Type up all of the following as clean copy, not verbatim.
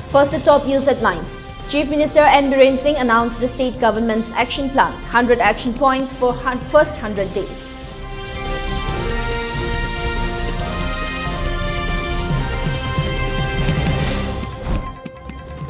First, the top news headlines. Chief Minister N. Biren Singh announced the state government's action plan, 100 action points for first 100 days.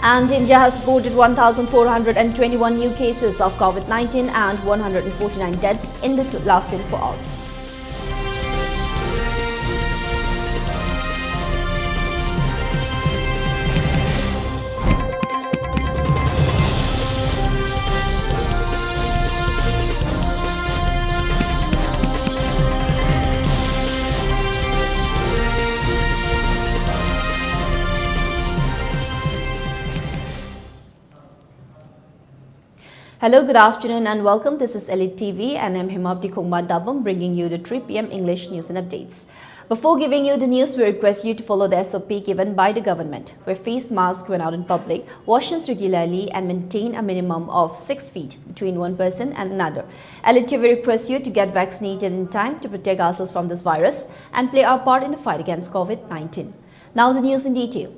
And India has reported 1,421 new cases of COVID-19 and 149 deaths in the last 24 hours. Hello, good afternoon and welcome. This is ELITETV and I'm Hemabati bringing you the 3 p.m. English news and updates. Before giving you the news, we request you to follow the SOP given by the government. Wear face masks when out in public, wash hands regularly and maintain a minimum of 6 feet between one person and another. ELITETV requests you to get vaccinated in time to protect ourselves from this virus and play our part in the fight against COVID-19. Now the news in detail.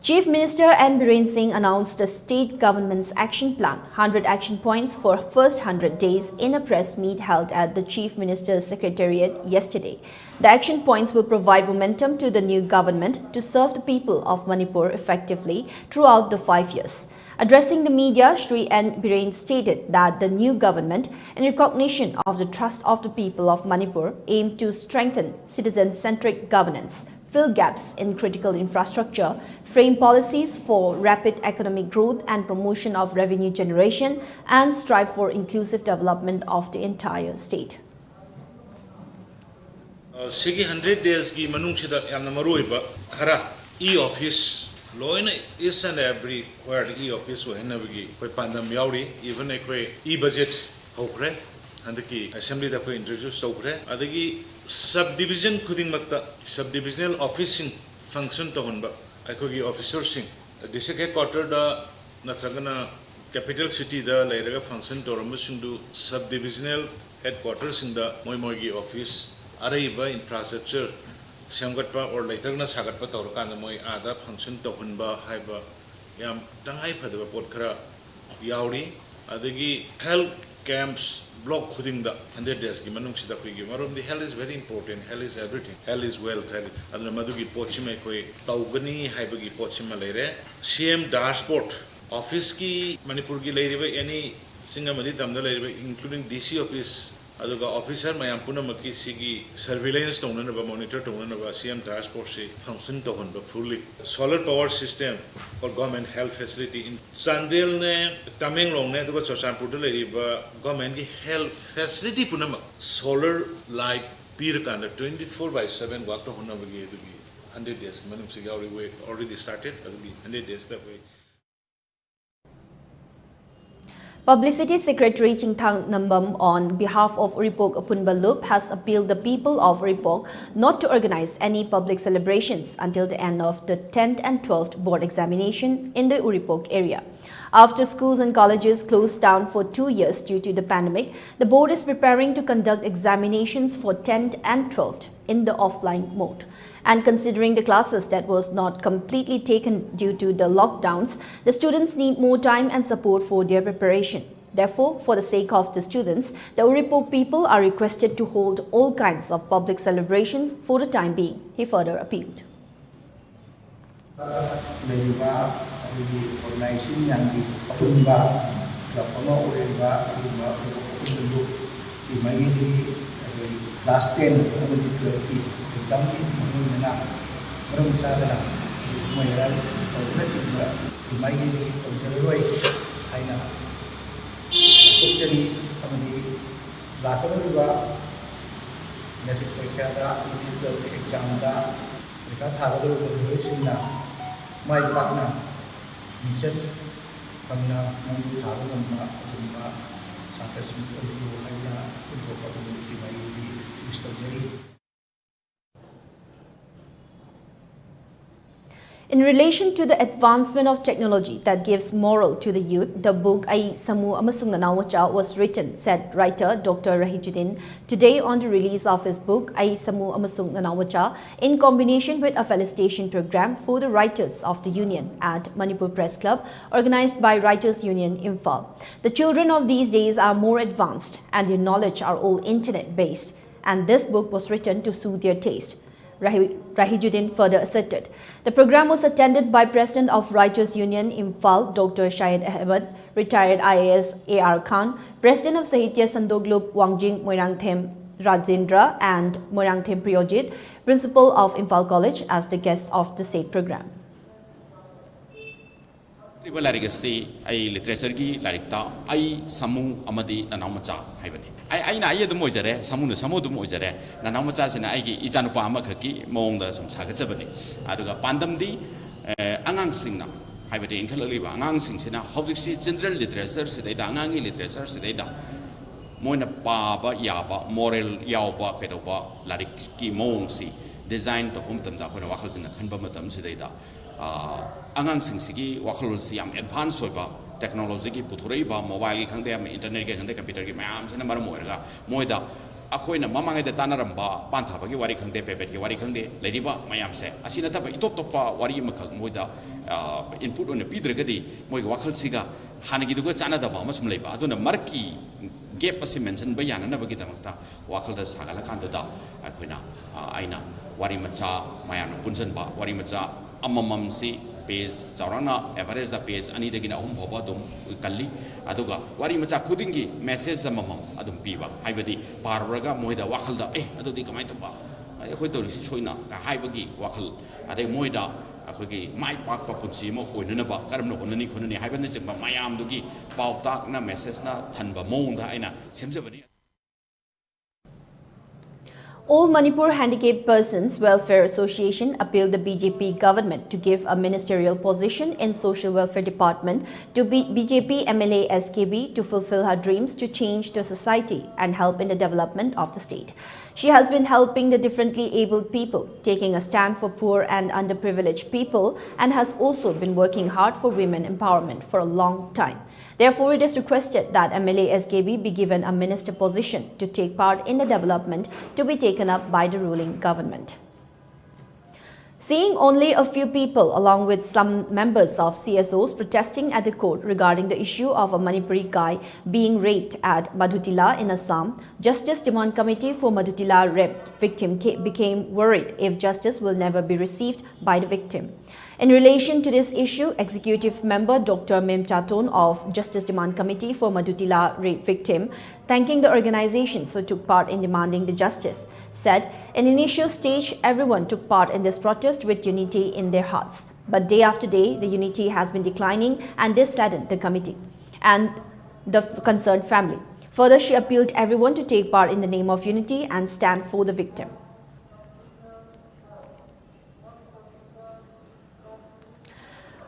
Chief Minister N. Biren Singh announced the state government's action plan, 100 action points for first 100 days in a press meet held at the Chief Minister's Secretariat yesterday. The action points will provide momentum to the new government to serve the people of Manipur effectively throughout the 5 years. Addressing the media, Shri N. Biren stated that the new government, in recognition of the trust of the people of Manipur, aimed to strengthen citizen-centric governance, fill gaps in critical infrastructure, frame policies for rapid economic growth and promotion of revenue generation, and strive for inclusive development of the entire state. Sigi 100 days ki manung sida yamna maruiba khara e-office loina is and every where e-office wa henavigi koi pandam yauri even ekoi e-budget hokre andaki assembly da koi introduce tokre adagi subdivision khuding makta subdivisional officing function to honba aikogi officers sing district headquarter da natragana capital city da leiraga function toramba singdu subdivisional headquarters sing da moi gi office araiba infrastructure samgatpa or laiterna sagatpa torkanda moi ada function to honba haiba yam tangai phadaba pot khara yauri adagi health camps block khuding da 100 days ki manung sida koi gi marom the health is very important, health is everything, health is wealth adna madugi pochima koi taugani haibagi pochima leire CM dashboard office ki manipur gi leiriba any singamadi damda leiriba including DC office aduga officer mayam punamaki sigi surveillance tonana ba monitor tonana ba CM dashboard se function to honba fully solar power system for government health facility in Sandel ne Tamenglong ne aduga Chosanpur de leiriba government ki health facility punama solar light pir kanda 24/7 work to honna bagi adugi 100 days manum sigi already started adugi 100 days that way. Publicity Secretary Chingthang Nambam, on behalf of Uripok Apunba Loop, has appealed the people of Uripok not to organize any public celebrations until the end of the 10th and 12th board examination in the Uripok area. After schools and colleges closed down for 2 years due to the pandemic, the board is preparing to conduct examinations for 10th and 12th in the offline mode. And considering the classes that was not completely taken due to the lockdowns, the students need more time and support for their preparation. Therefore, for the sake of the students, the Uripok people are requested to hold all kinds of public celebrations for the time being, he further appealed. Last 10 already 20 example mengenai merum sadana mayra tawna chingba mai gi tawseroi haina tawseri amadi lakadruba metric parikha da amadi 12 exam da parikha thagadruba hiroi singna mai pakna michet pangna manju tharu namma thumba satasing oyu haina ulboka community mai In relation to the advancement of technology that gives moral to the youth, the book Ai Samu Amasung Nanawacha was written, said writer Dr. Rahijuddin today on the release of his book Ai Samu Amasung Nanawacha in combination with a felicitation program for the writers of the union at Manipur Press Club organized by Writers Union Imphal. The children of these days are more advanced and their knowledge are all internet based, and this book was written to suit their taste. Rahijuddin further asserted. The program was attended by President of Writers Union Imphal, Dr. Shahid Ahmed, retired IAS A.R. Khan, President of Sahitya Sandoglup Wangjing Moirangthem Rajendra and Moirangthem Priyojit, Principal of Imphal College, as the guests of the state program. I literature gi larikta I samu amadi nanamacha haibani I na ay dum ojare samu no samu dum ojare nanamacha sina ai gi ijanupa ama khaki mong da sum sagatjabani aduga pandam di angang singna haibani inkhalali ba angang sing sina hojik si general literature sidai da angangi literature sidai da moina pa ba ya ba moral yaw ba kedo ba larik ki mong si design to tam da khona wakhal sina khanba matam sidai da angang sing sigi wakhalul siam advance soiba technology ki puthurei ba mobile ki khangde am internet ki khangde computer ki mayam sina maram moirga moida akoina mamangai da tanaramba pantha ba ki wari khangde pepet ki wari khangde leriba mayam se asina ta ba itop topa wari makhak moida input on pidregadi moi wakhal siga hanagi duga chana da ba masum leiba aduna marki gap asi mention ba yana na ba ki damakta wakhal da sagala khanda da akoina aina wari macha mayam punsan ba wari macha amamam si page chaurana average the page ani dagina hum bhoba dum kalli aduga wari macha khudingi message amamam adum piba haibadi parraga moida wakhalda adudi kamai taba khoi to si soina ka haibagi wakhal ade moida akhoi mai pak pa punsi mo koinuna ba karam no onani khonani haibani chimba mayam dugi pautak na message na thanba mong da aina semjabani. All Manipur Handicapped Persons Welfare Association appealed the BJP government to give a ministerial position in Social Welfare Department to BJP MLA SKB to fulfill her dreams to change the society and help in the development of the state. She has been helping the differently abled people, taking a stand for poor and underprivileged people, and has also been working hard for women empowerment for a long time. Therefore, it is requested that MLA SKB be given a minister position to take part in the development to be taken up by the ruling government. Seeing only a few people along with some members of CSOs protesting at the court regarding the issue of a Manipuri guy being raped at Madhutila in Assam, Justice Demand Committee for Madhutila rape victim became worried if justice will never be received by the victim. In relation to this issue, Executive Member Dr. Mem Chaton of Justice Demand Committee for Madhutila rape victim, thanking the organizations who took part in demanding the justice, said, in initial stage, everyone took part in this protest with unity in their hearts. But day after day, the unity has been declining, and this saddened the committee and the concerned family. Further, she appealed everyone to take part in the name of unity and stand for the victim.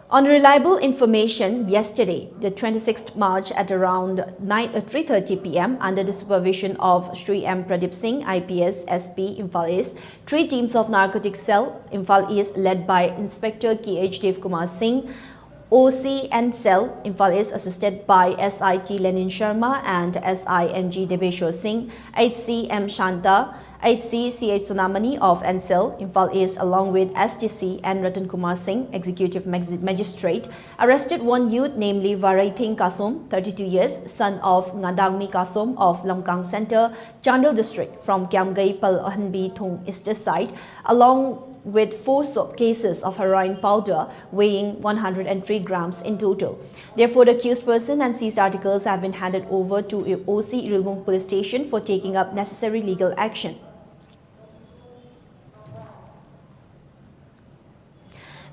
On reliable information, yesterday, the 26th March at around 3:30 p.m., under the supervision of Shri M. Pradeep Singh, IPS, SP, Imphal East, 3 teams of narcotics cell, Imphal East, led by Inspector K.H. Dev Kumar Singh, OC and Cell, Imphal East, assisted by SIT Lenin Sharma and SING Debeshwar Singh, HC M. Shanta, HC CH Sunamani of NCEL, Imphal East, along with STC and Ratan Kumar Singh, Executive Magistrate, arrested one youth, namely Varaithing Kasom, 32 years, son of Ngadangmi Kasom of Lamkang Center, Chandel District, from Kiamgai Palhanbi Thung East side, along with 4 cases of heroin powder weighing 103 grams in total. Therefore, the accused person and seized articles have been handed over to OC Rilmung Police Station for taking up necessary legal action.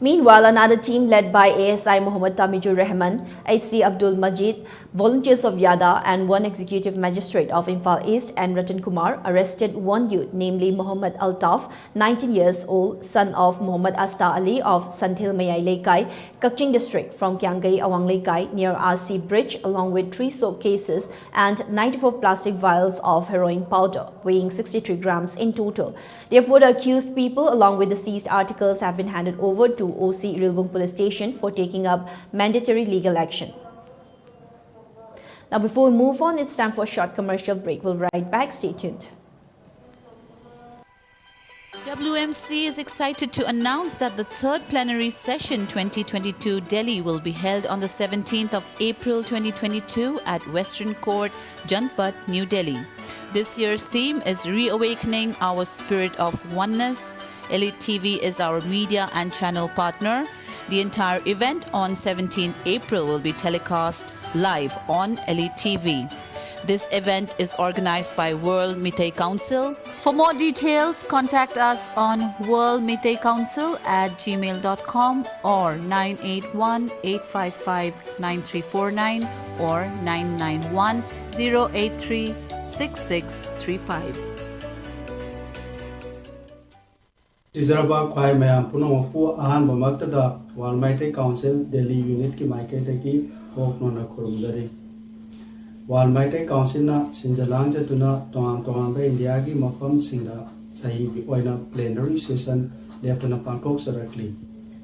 Meanwhile, another team led by ASI Muhammad Tamijur Rahman, HC Abdul Majid, volunteers of Yada, and 1 executive magistrate of Imphal East and Ratan Kumar arrested 1 youth, namely Muhammad Altaf, 19 years old, son of Muhammad Asta Ali of Santhil Mayai Lekai, Kakching District, from Kiangai Awang Lekai near RC Bridge, along with 3 soap cases and 94 plastic vials of heroin powder, weighing 63 grams in total. Therefore, the accused people, along with the seized articles, have been handed over to to OC Rilbung Police Station for taking up mandatory legal action. Now, before we move on, it's time for a short commercial break. We'll be right back. Stay tuned. WMC is excited to announce that the third plenary session 2022 Delhi will be held on the 17th of April 2022 at Western Court, Janpat, New Delhi. This year's theme is Reawakening Our Spirit of Oneness. ELITETV is our media and channel partner. The entire event on 17th April will be telecast live on ELITETV. This event is organized by World Meitei Council. For more details, contact us on worldmeitei@gmail.com or 981-855-9349 or 991-083-6635. Tizaraba Kwai Mayam Punopu Ahan Bamaktada, World Meitei Council, Delhi Unit Ki Maiketaki, Hoknona Kurumzari. World Meitei Council na Sinjalang Jatuna, Tongan India Gi Mapam Singa, Sahi Oina Plenary Session, Lepana Pankok Saratli.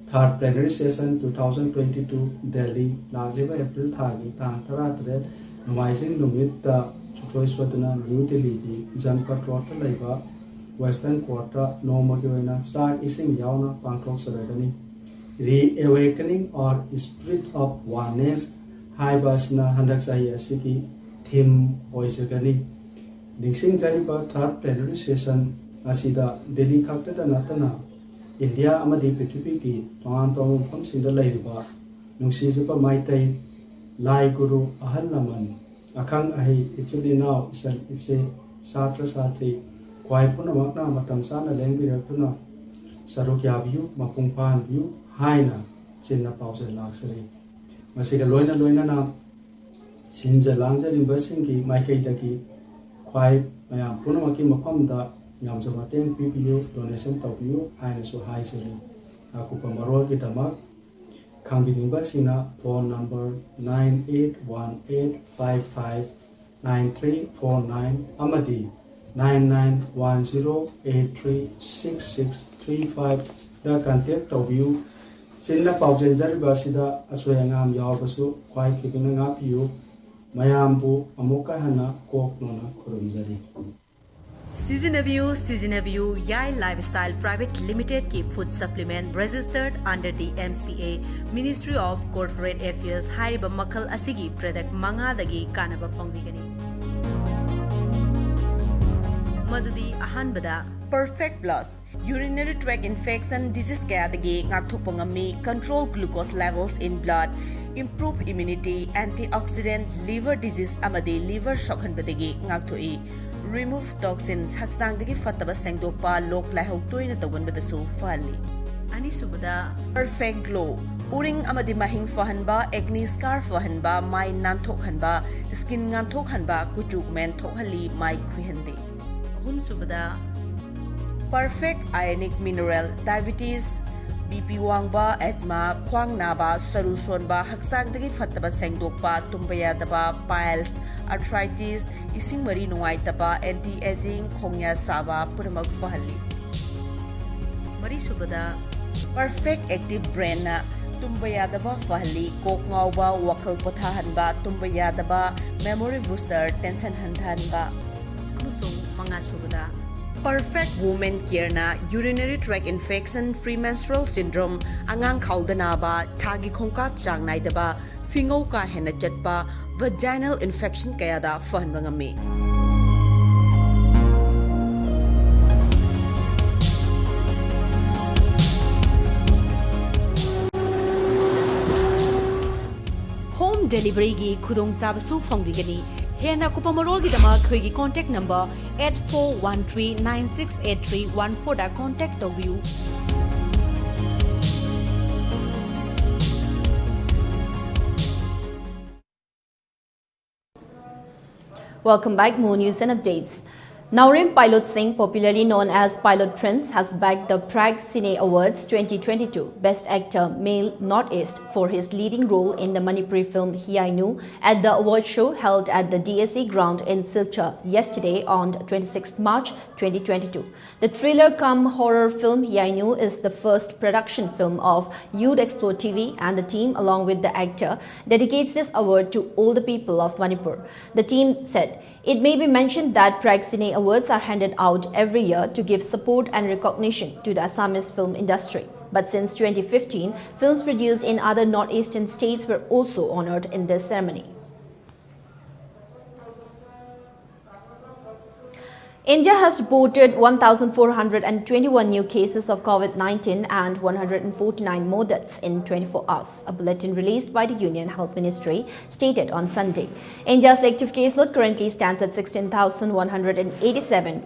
Third Plenary Session 2022, Delhi, Lagliva April Thagi, Tantara, Nomising Lumita, Chuchoy Swadana, New Delhi, Janpat Water Laiva, Western Quarter, No Magioina, Sa Ising Yauna, Pankok Saratani. Reawakening or Spirit of Oneness. Hai Basna Handak Sahi Asiki Theme Oizagani Nixing Jariba third plenary session Asida Delhi Kakta Natana India Amadi Pitipiki Tongan Tong from Sindala Riba Nuxizapa Maitai Lai Guru Ahal Laman Akang Ahi Ichili now Ise Satra Satri Kwaipuna Makna Matamsana Lengi Rapuna Sarukya view Mapungpan view Haina Chinna Pausa Luxury Masika loina na sinja langja rimbasin ki maikai taki kwai mayam punamaki mapamda nyamsa mateng PPU donation tawpiu haina so hai seri aku pamarol ki damak khambi rimbasina phone number 9818559349 amadi 9910836635 da contact tawpiu Sinna Paujen Jaribasida Aswayangam Yawasu, Kwai Kipinang you, Mayambu, Amuka Hana, Kok Nona Kurumzari. Season of You, Yai Lifestyle Private Limited ki food supplement registered under the MCA Ministry of Corporate Affairs Hariba Makal Asigi product Manga Dagi Kanaba Fongbigani. Madudi Ahanbada Perfect Plus. Urinary tract infection disease kaya dagi ngakthokpa ngami, control glucose levels in blood, improve immunity, antioxidant, liver disease amadi liver sokhanbadagi ngakthoi, remove toxins haksang dagi fataba sengdokpa lok laihok toina tawganbadasu fali. Ani subada perfect glow, uring amadi mahing fahanba, acne scar fahanba, mai nanthokhanba, skin nganthokhanba, kuchuk men thokhali mai khwihandi. Hun subada Perfect Ionic Mineral, Diabetes, BP Wangba, Asthma, Khwang Naba, Saru Sonba, Haksang Dagi Fataba Sengdokpa, Tumbayadaba, Piles, Arthritis, Ising Mari Nungaitaba, Anti-Aging, Khongya Saba, Punamak Fahali. Mari Subada Perfect Active Brain na Tumbayadaba Fahali, Kok Ngauba, Wakal Pothahanba, Tumbayadaba, Memory Booster, Tension Handhanba, Amusung Mga Subada Perfect Woman Care na urinary tract infection, premenstrual syndrome, angang khaudanaba, thagi khongkap chang naidaba, fingau ka hena chatpa, vaginal infection kaya da fahanba ngami. Home delivery gi khudong sabasu fongbigani. Hena Kupamarol Gidama Kwigi contact number 8413968314 da contact of you. Welcome back, more news and updates. Naurim Pilot Singh, popularly known as Pilot Prince, has bagged the Prague Cine Awards 2022 Best Actor Male Northeast for his leading role in the Manipuri film Hiainu at the award show held at the DSE ground in Silchar yesterday on 26 March 2022. The thriller-cum-horror film Hiainu is the first production film of ELITETV, and the team, along with the actor, dedicates this award to all the people of Manipur. The team said, "It may be mentioned that Prague Cine Awards are handed out every year to give support and recognition to the Assamese film industry. But since 2015, films produced in other northeastern states were also honored in this ceremony." India has reported 1,421 new cases of COVID-19 and 149 more deaths in 24 hours. A bulletin released by the Union Health Ministry stated on Sunday. India's active caseload currently stands at 16,187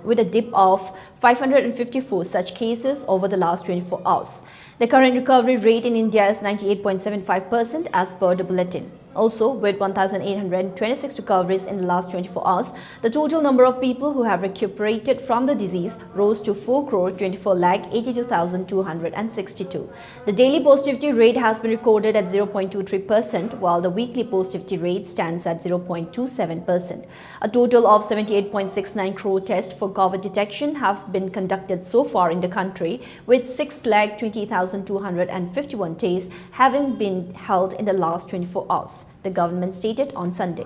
with a dip of 554 such cases over the last 24 hours. The current recovery rate in India is 98.75% as per the bulletin. Also, with 1,826 recoveries in the last 24 hours, the total number of people who have recuperated from the disease rose to 4,24,82,262. The daily positivity rate has been recorded at 0.23%, while the weekly positivity rate stands at 0.27%. A total of 78.69 crore tests for COVID detection have been conducted so far in the country, with 6,20,251 tests having been held in the last 24 hours. The government stated on Sunday.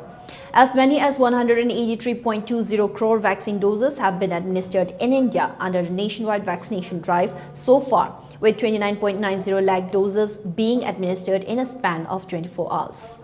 As many as 183.20 crore vaccine doses have been administered in India under the nationwide vaccination drive so far, with 29.90 lakh doses being administered in a span of 24 hours.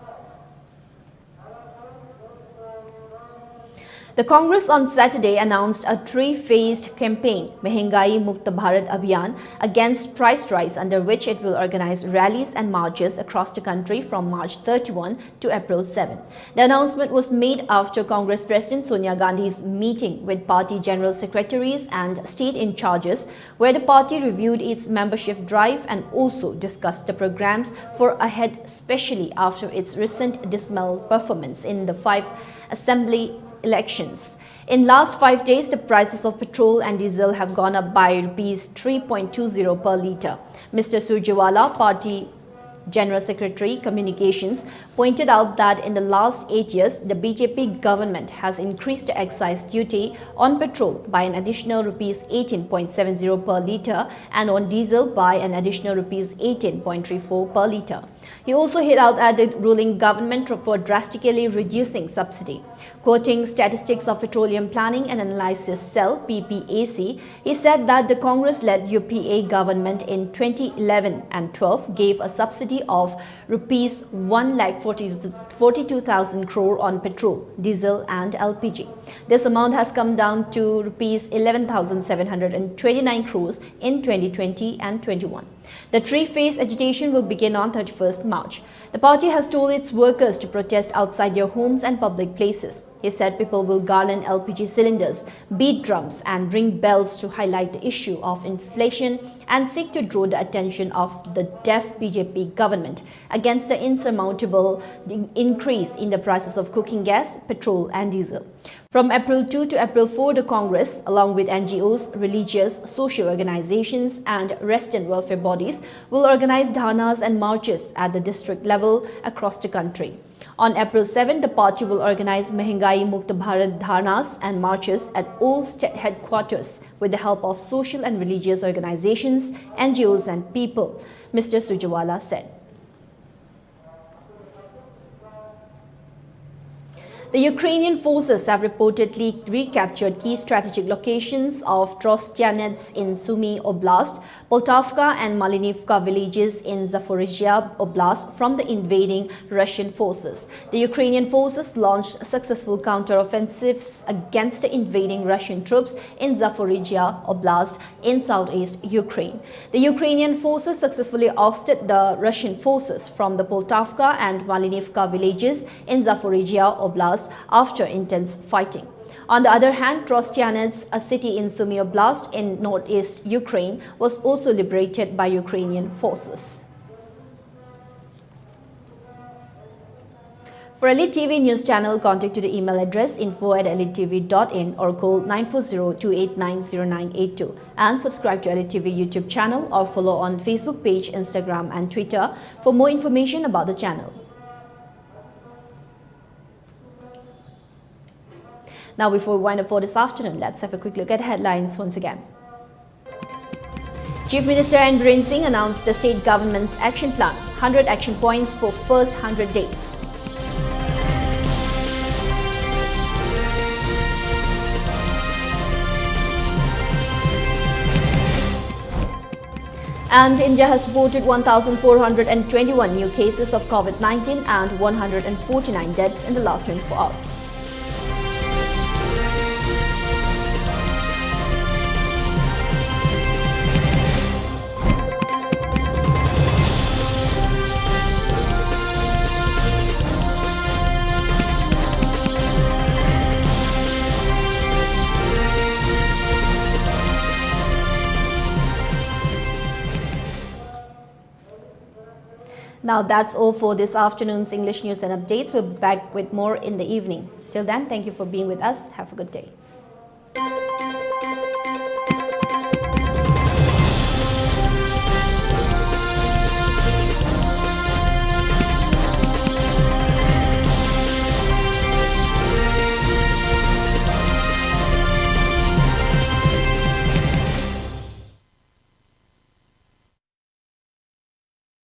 The Congress on Saturday announced a three-phased campaign, Mehengai Mukta Bharat Abhiyan, against price rise, under which it will organize rallies and marches across the country from March 31 to April 7. The announcement was made after Congress President Sonia Gandhi's meeting with party general secretaries and state in charges, where the party reviewed its membership drive and also discussed the programs for ahead, especially after its recent dismal performance in the 5 assembly elections. In last 5 days, the prices of petrol and diesel have gone up by Rs 3.20 per litre. Mr. Surjewala, Party General Secretary Communications, pointed out that in the last 8 years, the BJP government has increased the excise duty on petrol by an additional Rs 18.70 per litre and on diesel by an additional Rs 18.34 per litre. He also hit out at the ruling government for drastically reducing subsidy. Quoting statistics of Petroleum Planning and Analysis Cell (PPAC), he said that the Congress-led UPA government in 2011 and 12 gave a subsidy of Rs 1,42,000 crore on petrol, diesel and LPG. This amount has come down to Rs 11,729 crores in 2020 and 21. The three-phase agitation will begin on 31st March. The party has told its workers to protest outside their homes and public places. He said people will garland LPG cylinders, beat drums and ring bells to highlight the issue of inflation and seek to draw the attention of the deaf BJP government against the insurmountable increase in the prices of cooking gas, petrol and diesel. From April 2 to April 4, the Congress, along with NGOs, religious, social organizations and resident welfare bodies, will organize dharnas and marches at the district level across the country. On April 7, the party will organize Mehengai Mukta Bharat dharnas and marches at all state headquarters with the help of social and religious organizations, NGOs and people, Mr. Surjewala said. The Ukrainian forces have reportedly recaptured key strategic locations of Trostianets in Sumy Oblast, Poltavka and Malinivka villages in Zaporizhia Oblast from the invading Russian forces. The Ukrainian forces launched successful counter-offensives against the invading Russian troops in Zaporizhia Oblast in southeast Ukraine. The Ukrainian forces successfully ousted the Russian forces from the Poltavka and Malinivka villages in Zaporizhia Oblast after intense fighting. On the other hand, Trostianets, a city in Sumy Oblast in northeast Ukraine, was also liberated by Ukrainian forces. For Elite TV News Channel, contact to the email address info@elitetv.in or call 940-289-0982 and subscribe to Elite TV YouTube channel or follow on Facebook page, Instagram and Twitter for more information about the channel. Now, before we wind up for this afternoon, let's have a quick look at headlines once again. Chief Minister Biren Singh announced the state government's action plan, 100 action points for first 100 days. And India has reported 1,421 new cases of COVID-19 and 149 deaths in the last 24 hours. Now that's all for this afternoon's English news and updates. We'll be back with more in the evening. Till then, thank you for being with us. Have a good day.